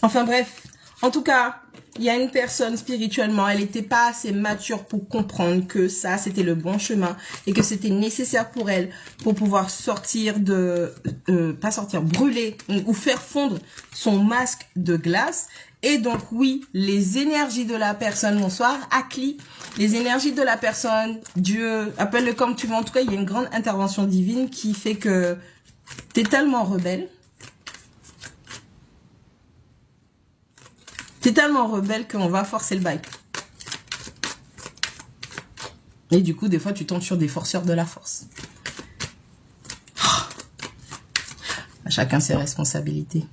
Enfin bref, en tout cas, il y a une personne spirituellement, elle n'était pas assez mature pour comprendre que ça, c'était le bon chemin et que c'était nécessaire pour elle pour pouvoir sortir de, pas sortir, brûler ou faire fondre son masque de glace. Et donc oui, les énergies de la personne, bonsoir, Akli, les énergies de la personne, Dieu, appelle-le comme tu veux, en tout cas, il y a une grande intervention divine qui fait que t'es tellement rebelle. T'es tellement rebelle qu'on va forcer le bail. Et du coup, des fois, tu tombes sur des forceurs de la force. À chacun ses responsabilités.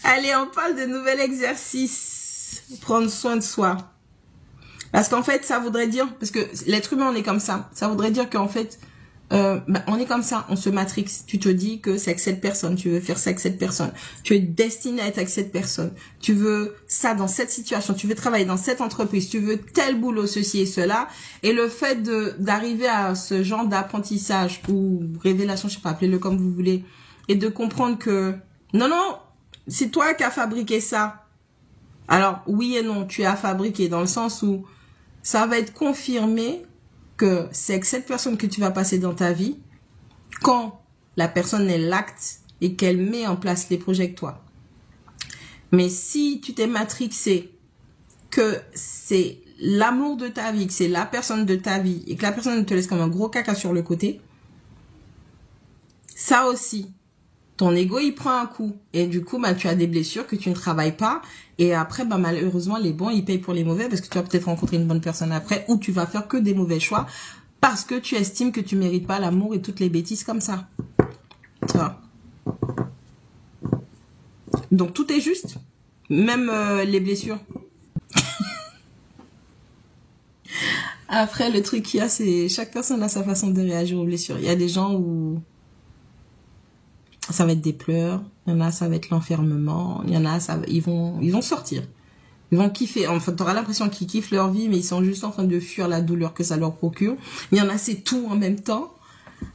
Allez, on parle de nouvel exercice. Prendre soin de soi. Parce qu'en fait, ça voudrait dire... Parce que l'être humain, on est comme ça. Ça voudrait dire qu'en fait... on est comme ça, on se matrix. Tu te dis que c'est avec cette personne, tu veux faire ça avec cette personne, tu es destiné à être avec cette personne, tu veux ça dans cette situation, tu veux travailler dans cette entreprise, tu veux tel boulot, ceci et cela. Et le fait d'arriver à ce genre d'apprentissage ou révélation, je sais pas, appelez-le comme vous voulez, et de comprendre que non, c'est toi qui as fabriqué ça. Alors oui et non, tu as fabriqué dans le sens où ça va être confirmé que c'est avec cette personne que tu vas passer dans ta vie quand la personne est l'acte et qu'elle met en place les projets avec toi. Mais si tu t'es matrixé que c'est l'amour de ta vie, que c'est la personne de ta vie et que la personne te laisse comme un gros caca sur le côté, ça aussi, ton ego il prend un coup et du coup tu as des blessures que tu ne travailles pas et après malheureusement les bons ils payent pour les mauvais parce que tu vas peut-être rencontrer une bonne personne après ou tu vas faire que des mauvais choix parce que tu estimes que tu mérites pas l'amour et toutes les bêtises comme ça. Tu vois. Donc tout est juste, même les blessures. Après le truc qu'il y a c'est chaque personne a sa façon de réagir aux blessures. Il y a des gens où ça va être des pleurs, il y en a ça va être l'enfermement, il y en a ils vont sortir. Ils vont kiffer, enfin tu auras l'impression qu'ils kiffent leur vie mais ils sont juste en train de fuir la douleur que ça leur procure. Il y en a c'est tout en même temps.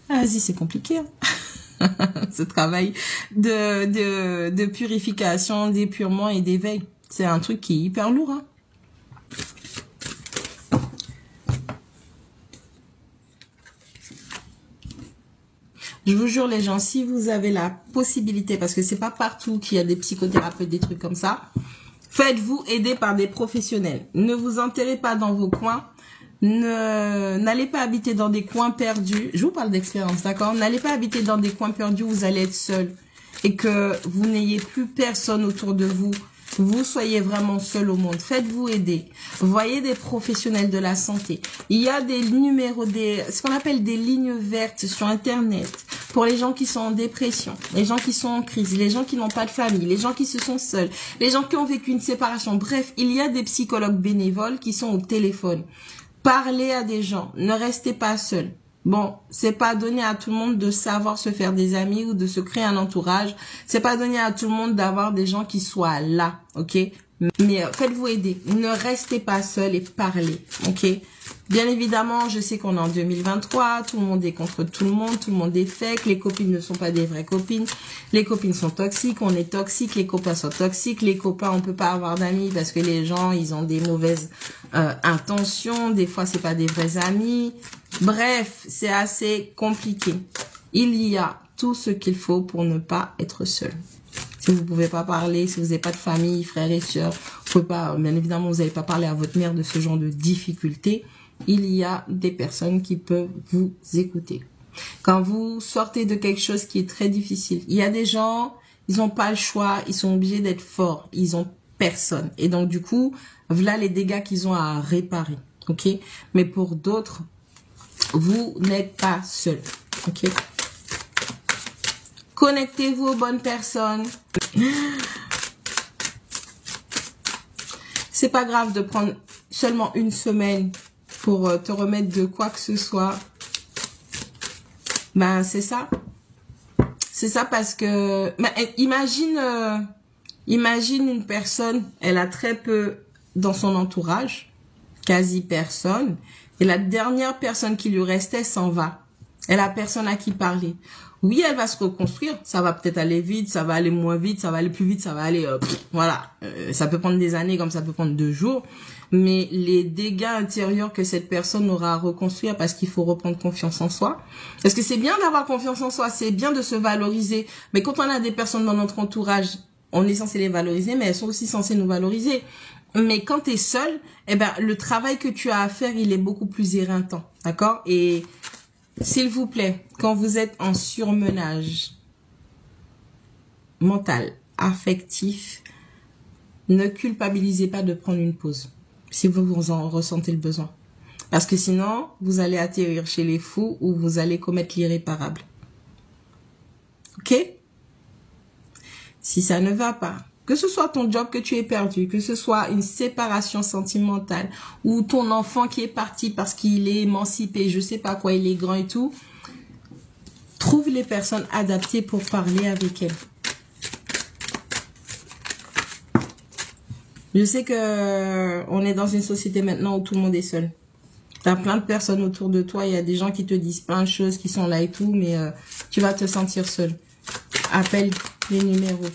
Ah, vas-y, c'est compliqué. Hein. Ce travail de purification, d'épurement et d'éveil, c'est un truc qui est hyper lourd. Hein. Je vous jure les gens, si vous avez la possibilité, parce que c'est pas partout qu'il y a des psychothérapeutes, des trucs comme ça, faites-vous aider par des professionnels. Ne vous enterrez pas dans vos coins. N'allez pas habiter dans des coins perdus. Je vous parle d'expérience, d'accord? N'allez pas habiter dans des coins perdus où vous allez être seul et que vous n'ayez plus personne autour de vous. Vous soyez vraiment seul au monde. Faites-vous aider. Voyez des professionnels de la santé. Il y a des numéros, ce qu'on appelle des lignes vertes sur Internet pour les gens qui sont en dépression, les gens qui sont en crise, les gens qui n'ont pas de famille, les gens qui se sont seuls, les gens qui ont vécu une séparation. Bref, il y a des psychologues bénévoles qui sont au téléphone. Parlez à des gens. Ne restez pas seul. Bon, c'est pas donné à tout le monde de savoir se faire des amis ou de se créer un entourage. C'est pas donné à tout le monde d'avoir des gens qui soient là, ok? Mais faites-vous aider. Ne restez pas seul et parlez, ok? Bien évidemment, je sais qu'on est en 2023, tout le monde est contre tout le monde est fake, les copines ne sont pas des vraies copines, les copines sont toxiques, on est toxique, les copains sont toxiques, les copains on peut pas avoir d'amis parce que les gens ils ont des mauvaises intentions, des fois c'est pas des vrais amis. Bref, c'est assez compliqué. Il y a tout ce qu'il faut pour ne pas être seul. Si vous pouvez pas parler, si vous n'avez pas de famille, frères et sœurs, vous pouvez pas, bien évidemment, vous n'allez pas parler à votre mère de ce genre de difficultés. Il y a des personnes qui peuvent vous écouter. Quand vous sortez de quelque chose qui est très difficile, il y a des gens, ils n'ont pas le choix, ils sont obligés d'être forts, ils ont personne. Et donc, du coup, voilà les dégâts qu'ils ont à réparer. Ok? Mais pour d'autres, vous n'êtes pas seul. Ok? Connectez-vous aux bonnes personnes. C'est pas grave de prendre seulement une semaine pour te remettre de quoi que ce soit. Ben, c'est ça. C'est ça parce que... Ben, imagine une personne, elle a très peu dans son entourage, quasi personne, et la dernière personne qui lui restait s'en va. Elle a personne à qui parler. Oui, elle va se reconstruire. Ça va peut-être aller vite, ça va aller moins vite, ça va aller plus vite, ça va aller... voilà. Ça peut prendre des années comme ça peut prendre 2 jours. Mais les dégâts intérieurs que cette personne aura à reconstruire, parce qu'il faut reprendre confiance en soi. Parce que c'est bien d'avoir confiance en soi, c'est bien de se valoriser. Mais quand on a des personnes dans notre entourage, on est censé les valoriser, mais elles sont aussi censées nous valoriser. Mais quand tu es seul, eh ben, le travail que tu as à faire, il est beaucoup plus éreintant. D'accord? Et s'il vous plaît, quand vous êtes en surmenage mental, affectif, ne culpabilisez pas de prendre une pause. Si vous en ressentez le besoin. Parce que sinon, vous allez atterrir chez les fous ou vous allez commettre l'irréparable. Ok? Si ça ne va pas, que ce soit ton job que tu aies perdu, que ce soit une séparation sentimentale ou ton enfant qui est parti parce qu'il est émancipé, je sais pas quoi, il est grand et tout, trouve les personnes adaptées pour parler avec elles. Je sais que on est dans une société maintenant où tout le monde est seul. Tu as plein de personnes autour de toi, il y a des gens qui te disent plein de choses, qui sont là et tout, mais tu vas te sentir seul. Appelle les numéros.